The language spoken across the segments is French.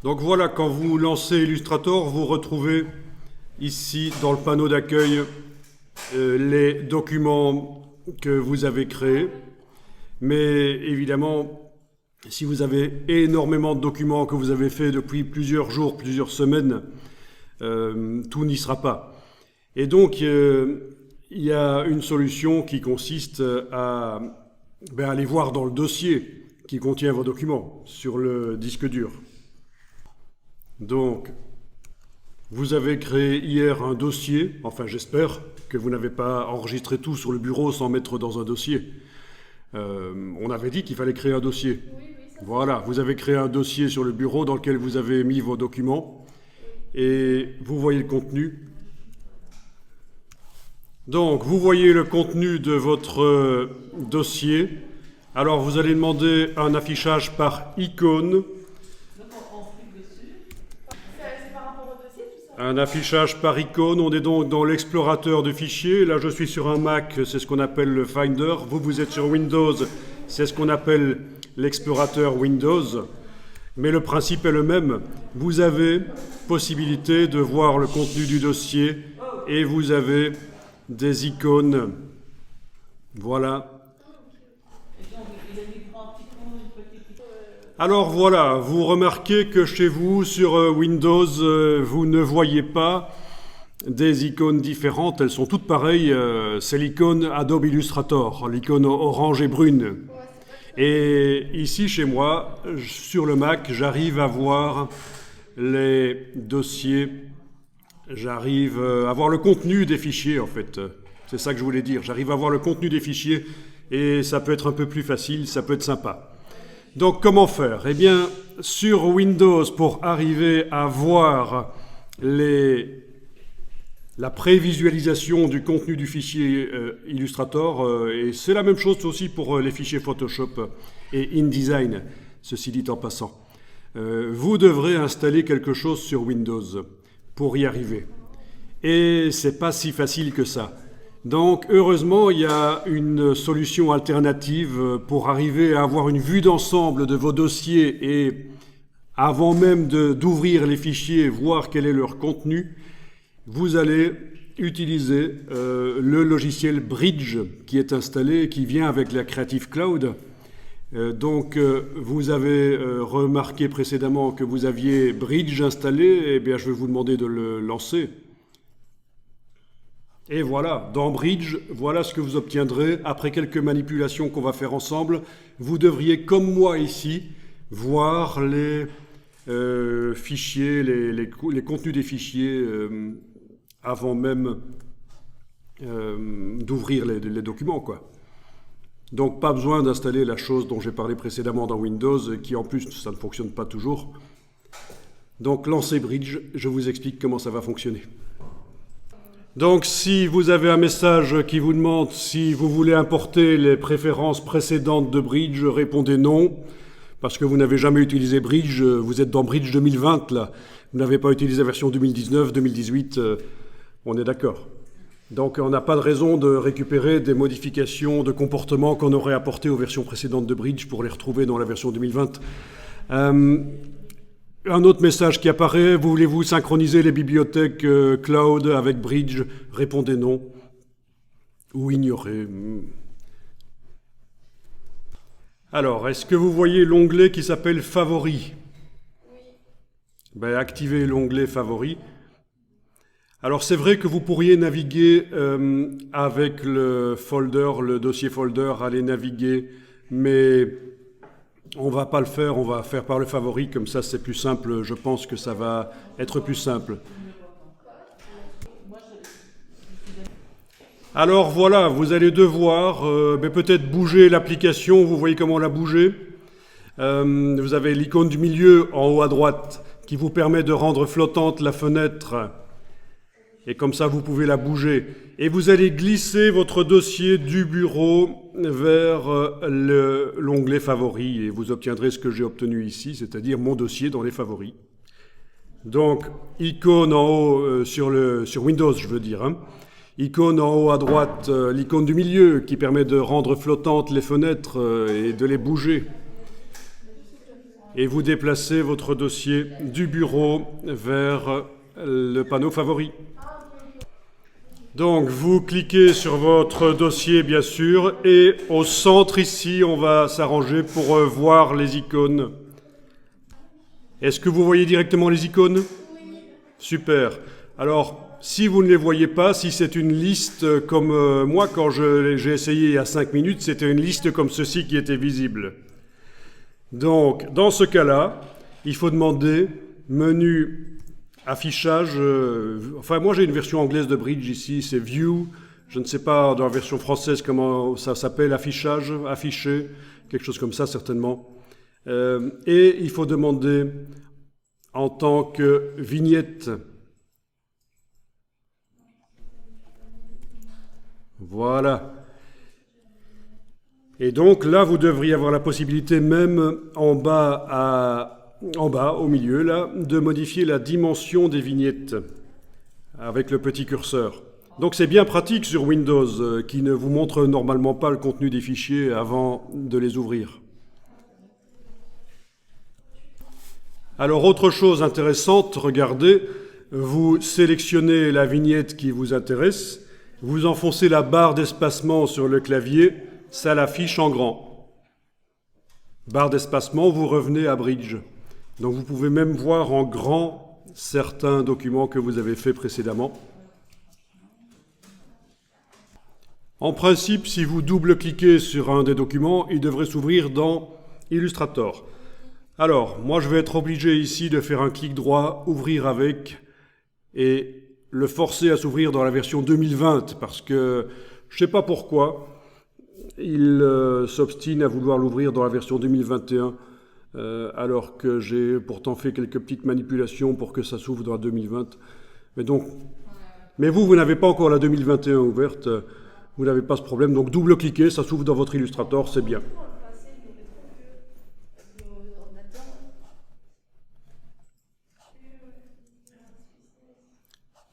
Donc voilà, quand vous lancez Illustrator, vous retrouvez ici dans le panneau d'accueil les documents que vous avez créés. Mais évidemment, si vous avez énormément de documents que vous avez faits depuis plusieurs jours, plusieurs semaines, tout n'y sera pas. Et donc, il y a une solution qui consiste à aller voir dans le dossier qui contient vos documents sur le disque dur. Donc, vous avez créé hier un dossier, enfin j'espère que vous n'avez pas enregistré tout sur le bureau sans mettre dans un dossier. On avait dit qu'il fallait créer un dossier. Voilà, vous avez créé un dossier sur le bureau dans lequel vous avez mis vos documents et vous voyez le contenu. Donc, vous voyez le contenu de votre dossier. Alors, vous allez demander un affichage par icône. Un affichage par icône. On est donc dans l'explorateur de fichiers. Là, je suis sur un Mac, c'est ce qu'on appelle le Finder. Vous êtes sur Windows, c'est ce qu'on appelle l'explorateur Windows. Mais le principe est le même. Vous avez possibilité de voir le contenu du dossier et vous avez des icônes. Voilà. Alors voilà, vous remarquez que chez vous, sur Windows, vous ne voyez pas des icônes différentes, elles sont toutes pareilles. C'est l'icône Adobe Illustrator, l'icône orange et brune. Et ici, chez moi, sur le Mac, j'arrive à voir les dossiers, j'arrive à voir le contenu des fichiers, en fait. C'est ça que je voulais dire. J'arrive à voir le contenu des fichiers et ça peut être un peu plus facile, ça peut être sympa. Donc, comment faire? Eh bien, sur Windows, pour arriver à voir la prévisualisation du contenu du fichier Illustrator, et c'est la même chose aussi pour les fichiers Photoshop et InDesign, ceci dit en passant. Vous devrez installer quelque chose sur Windows pour y arriver. Et c'est pas si facile que ça. Donc, heureusement, il y a une solution alternative pour arriver à avoir une vue d'ensemble de vos dossiers et, avant même d'ouvrir les fichiers, voir quel est leur contenu, vous allez utiliser le logiciel Bridge qui est installé, qui vient avec la Creative Cloud. Donc, vous avez remarqué précédemment que vous aviez Bridge installé. Eh bien, je vais vous demander de le lancer. Et voilà, dans Bridge, voilà ce que vous obtiendrez après quelques manipulations qu'on va faire ensemble. Vous devriez, comme moi ici, voir les fichiers, les contenus des fichiers avant même d'ouvrir les documents, quoi. Donc pas besoin d'installer la chose dont j'ai parlé précédemment dans Windows, qui en plus, ça ne fonctionne pas toujours. Donc lancez Bridge, je vous explique comment ça va fonctionner. Donc si vous avez un message qui vous demande si vous voulez importer les préférences précédentes de Bridge, répondez non, parce que vous n'avez jamais utilisé Bridge, vous êtes dans Bridge 2020 là, vous n'avez pas utilisé la version 2019, 2018, on est d'accord. Donc on n'a pas de raison de récupérer des modifications de comportement qu'on aurait apportées aux versions précédentes de Bridge pour les retrouver dans la version 2020. Un autre message qui apparaît, voulez-vous synchroniser les bibliothèques cloud avec Bridge? Répondez non. Ou ignorez. Alors, est-ce que vous voyez l'onglet qui s'appelle Favoris? Oui. Activez l'onglet Favoris. Alors, c'est vrai que vous pourriez naviguer avec le folder, le dossier folder, aller naviguer, mais on ne va pas le faire, on va faire par le favori, comme ça c'est plus simple, je pense que ça va être plus simple. Alors voilà, vous allez devoir peut-être bouger l'application, vous voyez comment on l'a bougé. Vous avez l'icône du milieu en haut à droite qui vous permet de rendre flottante la fenêtre. Et comme ça, vous pouvez la bouger. Et vous allez glisser votre dossier du bureau vers l'onglet favoris. Et vous obtiendrez ce que j'ai obtenu ici, c'est-à-dire mon dossier dans les favoris. Donc, icône en haut sur Windows, je veux dire. Icône en haut à droite, l'icône du milieu qui permet de rendre flottantes les fenêtres et de les bouger. et vous déplacez votre dossier du bureau vers le panneau favori. Donc, vous cliquez sur votre dossier, bien sûr, et au centre, ici, on va s'arranger pour voir les icônes. Est-ce que vous voyez directement les icônes? Oui. Super. Alors, si vous ne les voyez pas, si c'est une liste comme moi, quand j'ai essayé il y a 5 minutes, c'était une liste comme ceci qui était visible. Donc, dans ce cas-là, il faut demander menu affichage, enfin moi j'ai une version anglaise de Bridge ici, c'est View, je ne sais pas dans la version française comment ça s'appelle, affichage, afficher, quelque chose comme ça certainement. Et il faut demander en tant que vignette. Voilà. Et donc là vous devriez avoir la possibilité même en bas au milieu, là, de modifier la dimension des vignettes avec le petit curseur. Donc c'est bien pratique sur Windows, qui ne vous montre normalement pas le contenu des fichiers avant de les ouvrir. Alors autre chose intéressante, regardez, vous sélectionnez la vignette qui vous intéresse, vous enfoncez la barre d'espacement sur le clavier, ça l'affiche en grand. Barre d'espacement, vous revenez à Bridge. Donc vous pouvez même voir en grand certains documents que vous avez faits précédemment. En principe, si vous double-cliquez sur un des documents, il devrait s'ouvrir dans Illustrator. Alors, moi je vais être obligé ici de faire un clic droit, ouvrir avec, et le forcer à s'ouvrir dans la version 2020, parce que je ne sais pas pourquoi, il s'obstine à vouloir l'ouvrir dans la version 2021, alors que j'ai pourtant fait quelques petites manipulations pour que ça s'ouvre dans la 2020. Mais vous n'avez pas encore la 2021 ouverte, vous n'avez pas ce problème, donc double-cliquez, ça s'ouvre dans votre Illustrator, c'est bien.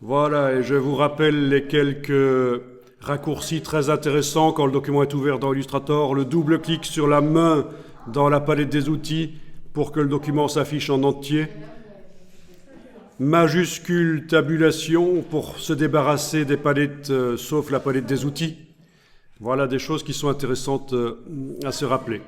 Voilà, et je vous rappelle les quelques raccourcis très intéressants quand le document est ouvert dans Illustrator. Le double-clic sur la main dans la palette des outils pour que le document s'affiche en entier. Majuscule tabulation pour se débarrasser des palettes, sauf la palette des outils. Voilà des choses qui sont intéressantes à se rappeler.